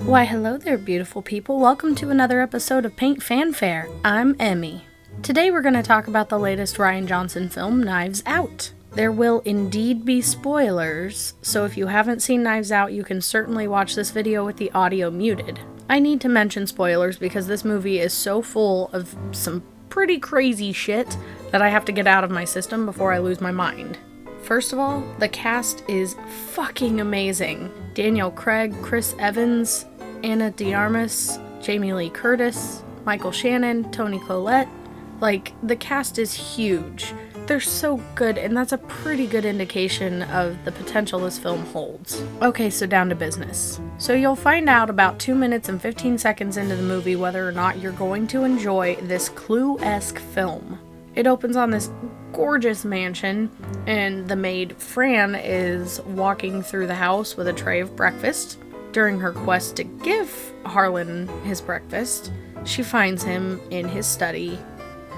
Why, hello there, beautiful people. Welcome to another episode of Paint Fanfare. I'm Emmy. Today we're going to talk about the latest Rian Johnson film, Knives Out. There will indeed be spoilers, so if you haven't seen Knives Out, you can certainly watch this video with the audio muted. I need to mention spoilers because this movie is so full of some pretty crazy shit that I have to get out of my system before I lose my mind. First of all, the cast is fucking amazing. Daniel Craig, Chris Evans, Ana de Armas, Jamie Lee Curtis, Michael Shannon, Toni Collette. The cast is huge. They're so good, and that's a pretty good indication of the potential this film holds. Okay, so down to business. So you'll find out about 2 minutes and 15 seconds into the movie whether or not you're going to enjoy this Clue-esque film. It opens on this gorgeous mansion, and the maid Fran is walking through the house with a tray of breakfast. During her quest to give Harlan his breakfast, she finds him in his study,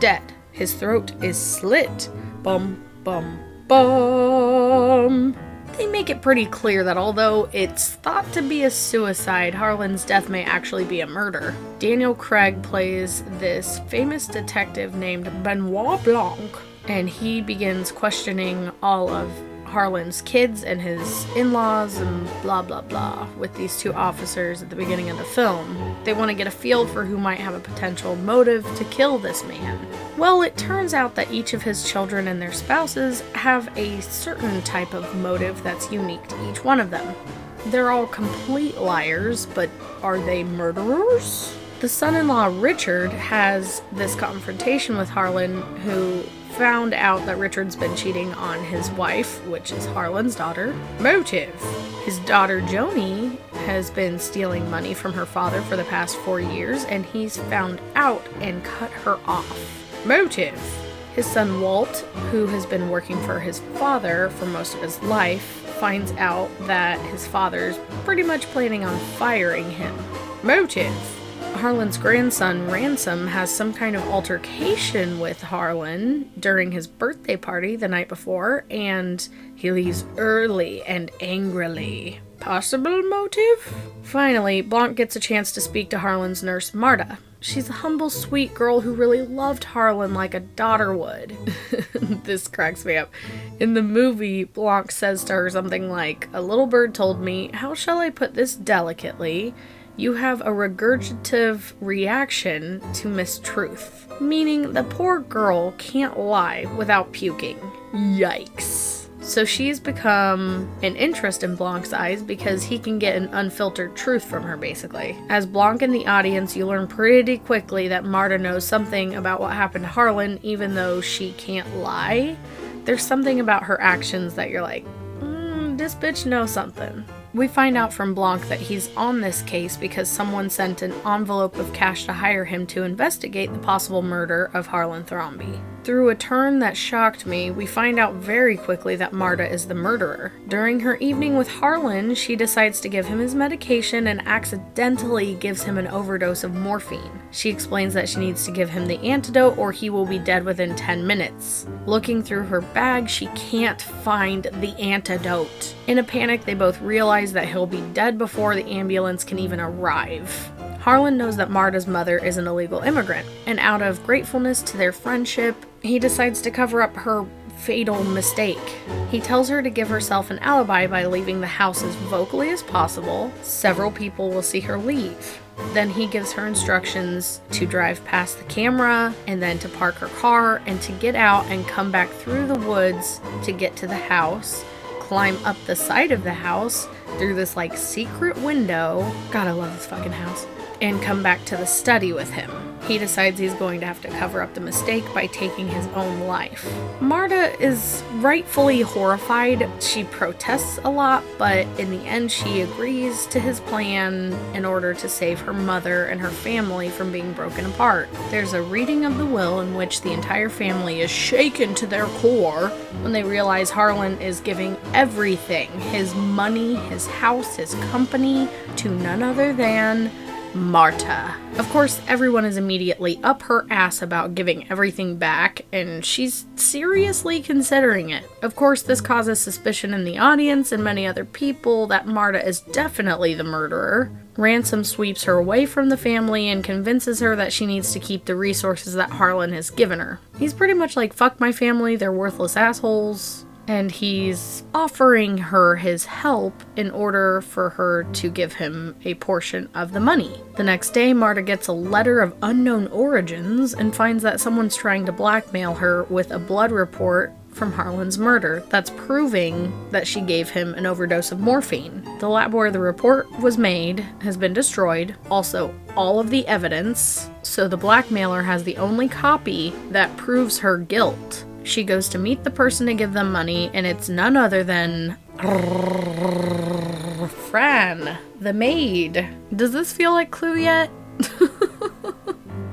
dead. His throat is slit. Bum, bum, bum. They make it pretty clear that although it's thought to be a suicide, Harlan's death may actually be a murder. Daniel Craig plays this famous detective named Benoit Blanc, and he begins questioning all of Harlan's kids and his in-laws and blah blah blah with these two officers at the beginning of the film. They want to get a feel for who might have a potential motive to kill this man. Well, it turns out that each of his children and their spouses have a certain type of motive that's unique to each one of them. They're all complete liars, but are they murderers? The son-in-law Richard has this confrontation with Harlan, who found out that Richard's been cheating on his wife, which is Harlan's daughter. Motive. His daughter Joni has been stealing money from her father for the past 4 years, and he's found out and cut her off. Motive. His son Walt, who has been working for his father for most of his life, finds out that his father's pretty much planning on firing him. Motive. Harlan's grandson, Ransom, has some kind of altercation with Harlan during his birthday party the night before, and he leaves early and angrily. Possible motive? Finally, Blanc gets a chance to speak to Harlan's nurse, Marta. She's a humble, sweet girl who really loved Harlan like a daughter would. This cracks me up. In the movie, Blanc says to her something like, "A little bird told me, how shall I put this delicately? You have a regurgitative reaction to mistruth." Meaning the poor girl can't lie without puking. Yikes. So she's become an interest in Blanc's eyes because he can get an unfiltered truth from her, basically. As Blanc in the audience, you learn pretty quickly that Marta knows something about what happened to Harlan, even though she can't lie. There's something about her actions that you're like, this bitch knows something. We find out from Blanc that he's on this case because someone sent an envelope of cash to hire him to investigate the possible murder of Harlan Thrombey. Through a turn that shocked me, we find out very quickly that Marta is the murderer. During her evening with Harlan, she decides to give him his medication and accidentally gives him an overdose of morphine. She explains that she needs to give him the antidote or he will be dead within 10 minutes. Looking through her bag, she can't find the antidote. In a panic, they both realize that he'll be dead before the ambulance can even arrive. Harlan knows that Marta's mother is an illegal immigrant, and out of gratefulness to their friendship, he decides to cover up her fatal mistake. He tells her to give herself an alibi by leaving the house as vocally as possible. Several people will see her leave. Then he gives her instructions to drive past the camera, and then to park her car, and to get out and come back through the woods to get to the house, climb up the side of the house through this secret window. God, I love this fucking house. And come back to the study with him. He decides he's going to have to cover up the mistake by taking his own life. Marta is rightfully horrified. She protests a lot, but in the end she agrees to his plan in order to save her mother and her family from being broken apart. There's a reading of the will in which the entire family is shaken to their core when they realize Harlan is giving everything, his money, his house, his company, to none other than Marta. Of course, everyone is immediately up her ass about giving everything back, and she's seriously considering it. Of course, this causes suspicion in the audience and many other people that Marta is definitely the murderer. Ransom sweeps her away from the family and convinces her that she needs to keep the resources that Harlan has given her. He's pretty much like, fuck my family, they're worthless assholes. And he's offering her his help in order for her to give him a portion of the money. The next day, Marta gets a letter of unknown origins and finds that someone's trying to blackmail her with a blood report from Harlan's murder that's proving that she gave him an overdose of morphine. The lab where the report was made has been destroyed, also all of the evidence, so the blackmailer has the only copy that proves her guilt. She goes to meet the person to give them money, and it's none other than Fran, the maid. Does this feel like Clue yet?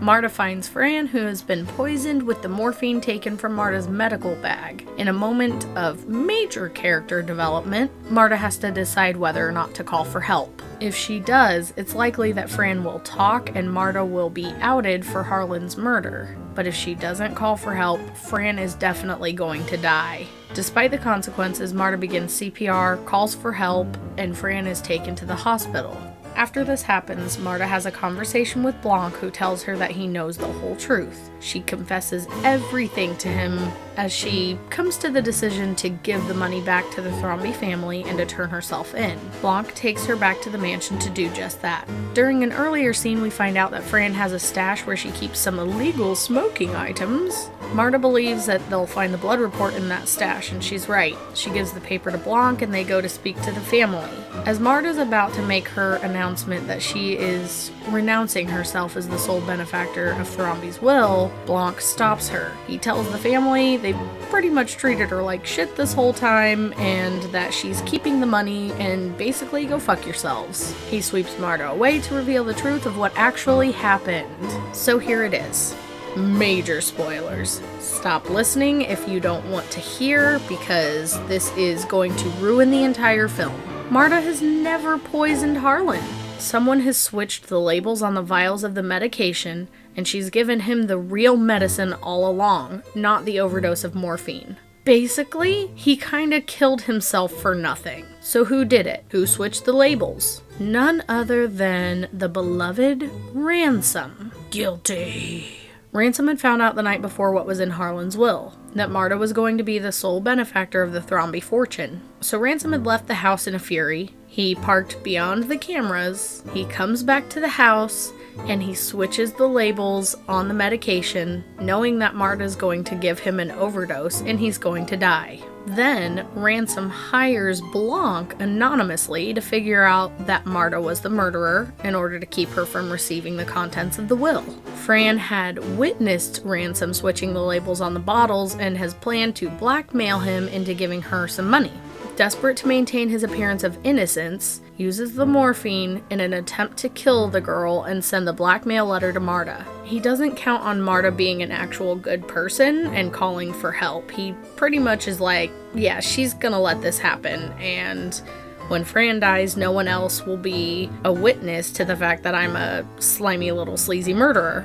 Marta finds Fran, who has been poisoned with the morphine taken from Marta's medical bag. In a moment of major character development, Marta has to decide whether or not to call for help. If she does, it's likely that Fran will talk and Marta will be outed for Harlan's murder. But if she doesn't call for help, Fran is definitely going to die. Despite the consequences, Marta begins CPR, calls for help, and Fran is taken to the hospital. After this happens, Marta has a conversation with Blanc, who tells her that he knows the whole truth. She confesses everything to him as she comes to the decision to give the money back to the Thrombey family and to turn herself in. Blanc takes her back to the mansion to do just that. During an earlier scene, we find out that Fran has a stash where she keeps some illegal smoking items. Marta believes that they'll find the blood report in that stash, and she's right. She gives the paper to Blanc and they go to speak to the family. As Marta's about to make her announcement that she is renouncing herself as the sole benefactor of Thrombey's will, Blanc stops her. He tells the family they pretty much treated her like shit this whole time and that she's keeping the money and basically go fuck yourselves. He sweeps Marta away to reveal the truth of what actually happened. So here it is. Major spoilers. Stop listening if you don't want to hear, because this is going to ruin the entire film. Marta has never poisoned Harlan. Someone has switched the labels on the vials of the medication, and she's given him the real medicine all along, not the overdose of morphine. Basically, he kinda killed himself for nothing. So who did it? Who switched the labels? None other than the beloved Ransom. Guilty. Ransom had found out the night before what was in Harlan's will, that Marta was going to be the sole benefactor of the Thrombey fortune. So Ransom had left the house in a fury. He parked beyond the cameras, he comes back to the house, and he switches the labels on the medication, knowing that Marta's going to give him an overdose and he's going to die. Then, Ransom hires Blanc anonymously to figure out that Marta was the murderer in order to keep her from receiving the contents of the will. Fran had witnessed Ransom switching the labels on the bottles and has planned to blackmail him into giving her some money. Desperate to maintain his appearance of innocence, uses the morphine in an attempt to kill the girl and send the blackmail letter to Marta. He doesn't count on Marta being an actual good person and calling for help. He pretty much is like, yeah, she's gonna let this happen, and when Fran dies, no one else will be a witness to the fact that I'm a slimy little sleazy murderer.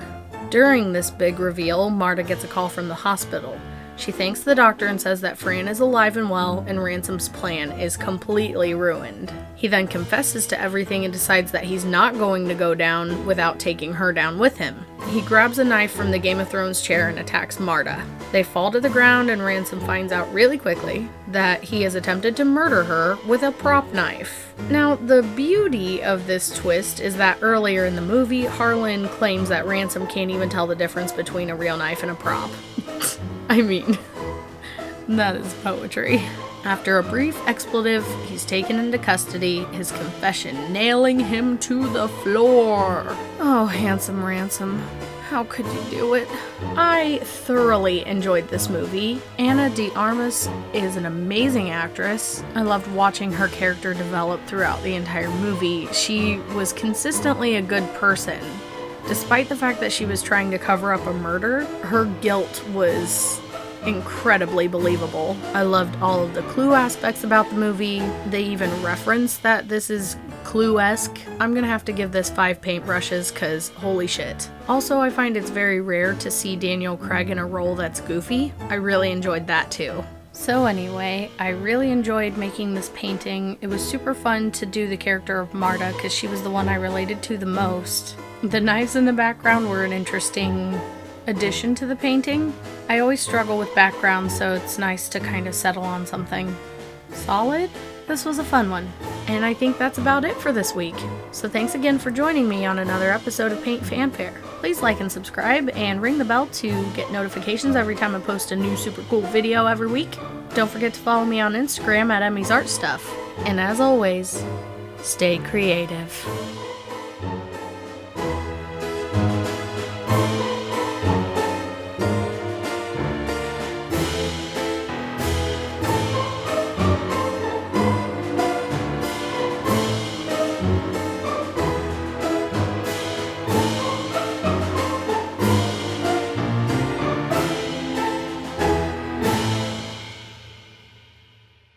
During this big reveal, Marta gets a call from the hospital. She thanks the doctor and says that Fran is alive and well, and Ransom's plan is completely ruined. He then confesses to everything and decides that he's not going to go down without taking her down with him. He grabs a knife from the Game of Thrones chair and attacks Marta. They fall to the ground, and Ransom finds out really quickly that he has attempted to murder her with a prop knife. Now, the beauty of this twist is that earlier in the movie, Harlan claims that Ransom can't even tell the difference between a real knife and a prop. I mean, that is poetry. After a brief expletive, he's taken into custody, his confession nailing him to the floor. Oh, handsome Ransom. How could you do it? I thoroughly enjoyed this movie. Ana de Armas is an amazing actress. I loved watching her character develop throughout the entire movie. She was consistently a good person. Despite the fact that she was trying to cover up a murder, her guilt was incredibly believable. I loved all of the Clue aspects about the movie. They even reference that this is Clue-esque. I'm gonna have to give this 5 paintbrushes because holy shit. Also, I find it's very rare to see Daniel Craig in a role that's goofy. I really enjoyed that too. So anyway, I really enjoyed making this painting. It was super fun to do the character of Marta because she was the one I related to the most. The knives in the background were an interesting addition to the painting. I always struggle with backgrounds, so it's nice to kind of settle on something solid. This was a fun one. And I think that's about it for this week. So thanks again for joining me on another episode of Paint Fanfare. Please like and subscribe and ring the bell to get notifications every time I post a new super cool video every week. Don't forget to follow me on Instagram at Emmy's Art Stuff. And as always, stay creative.